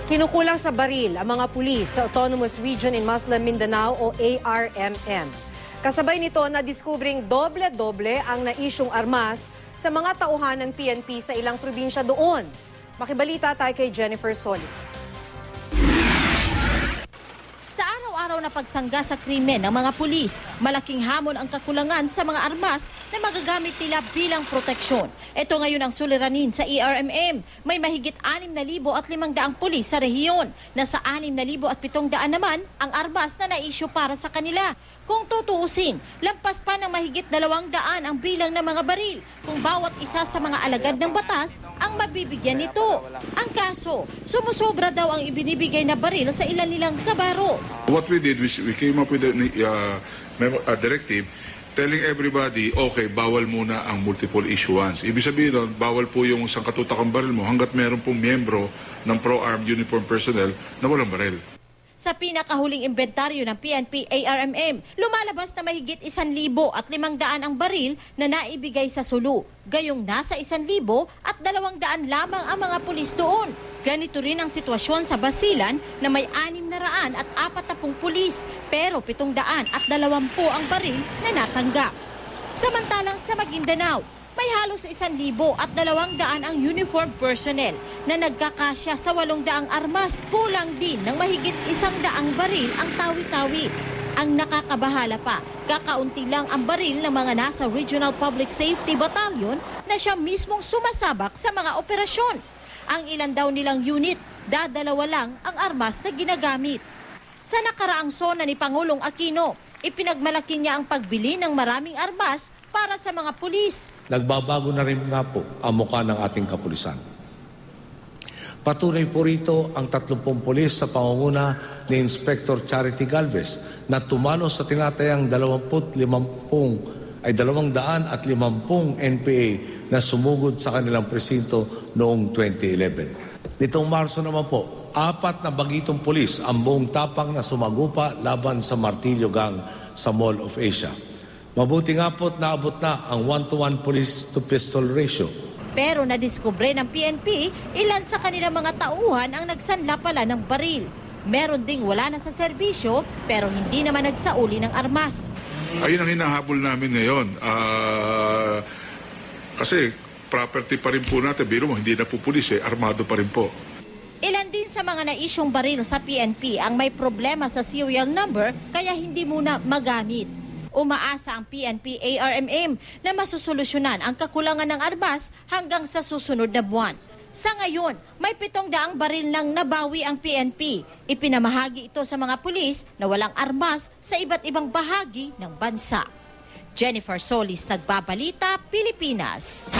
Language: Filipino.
Kinukulang sa baril ang mga pulis sa Autonomous Region in Muslim Mindanao o ARMM. Kasabay nito na diskubring doble-doble ang naisyong armas sa mga tauhan ng PNP sa ilang probinsya doon. Makibalita tayo kay Jennifer Solis. Sa araw-araw na pagsangga sa krimen ng mga pulis, malaking hamon ang kakulangan sa mga armas na magagamit nila bilang proteksyon. Ito ngayon ang suliranin sa ARMM. May mahigit 6,500 pulis sa rehiyon. Nasa 6,700 naman ang armas na na-issue para sa kanila. Kung tutuusin, lampas pa ng mahigit 200 ang bilang ng mga baril kung bawat isa sa mga alagad ng batas ang mabibigyan nito. Ang kaso, sumusobra daw ang ibinibigay na baril sa ilan nilang kabaro. What we did, we came up with a directive telling everybody, okay, bawal muna ang multiple issuance. Ibig sabihin nun, bawal po yung isang katutakang baril mo hanggat meron pong miyembro ng pro-armed uniform personnel na walang baril. Sa pinakahuling inventaryo ng PNP ARMM, lumalabas na mahigit 1,500 ang baril na naibigay sa Sulu. Gayong nasa 1,200 lamang ang mga pulis doon. Ganito rin ang sitwasyon sa Basilan na may 640 pulis pero 720 ang baril na natanggap. Samantalang sa Maguindanao, may halos 1,200 ang uniform personnel na nagkakasya sa 800 armas. Kulang din ng mahigit 100 baril ang tawi-tawi. Ang nakakabahala pa, kakaunti lang ang baril ng mga nasa Regional Public Safety Battalion na siya mismong sumasabak sa mga operasyon. Ang ilan daw nilang unit, dadalawa lang ang armas na ginagamit. Sa nakaraang sona ni Pangulong Aquino, ipinagmalaki niya ang pagbili ng maraming armas para sa mga pulis. Nagbabago na rin nga po ang mukha ng ating kapulisan. Patunay po rito ang 30 pulis sa pangunguna ni Inspector Charity Galvez na tumalo sa tinatayang 250 NPA na sumugod sa kanilang presinto noong 2011. Nitong Marso naman po, 4 na bagitong pulis ang buong tapang na sumagupa laban sa Martillo Gang sa Mall of Asia. Mabuti nga po't naabot na ang 1-to-1 police-to-pistol ratio. Pero nadiskubre ng PNP, ilan sa kanilang mga tauhan ang nagsanla pala ng baril. Meron ding wala na sa serbisyo pero hindi naman nagsauli ng armas. Ayun ang hinahabol namin ngayon. Kasi property pa rin po natin. Biro mo, hindi na po pulis armado pa rin po. Ilan din sa mga naisyong baril sa PNP ang may problema sa serial number kaya hindi muna magamit. Umaasa ang PNP ARMM na masusolusyonan ang kakulangan ng armas hanggang sa susunod na buwan. Sa ngayon, may 700 baril nang nabawi ang PNP. Ipinamahagi ito sa mga pulis na walang armas sa iba't ibang bahagi ng bansa. Jennifer Solis, Nagbabalita, Pilipinas.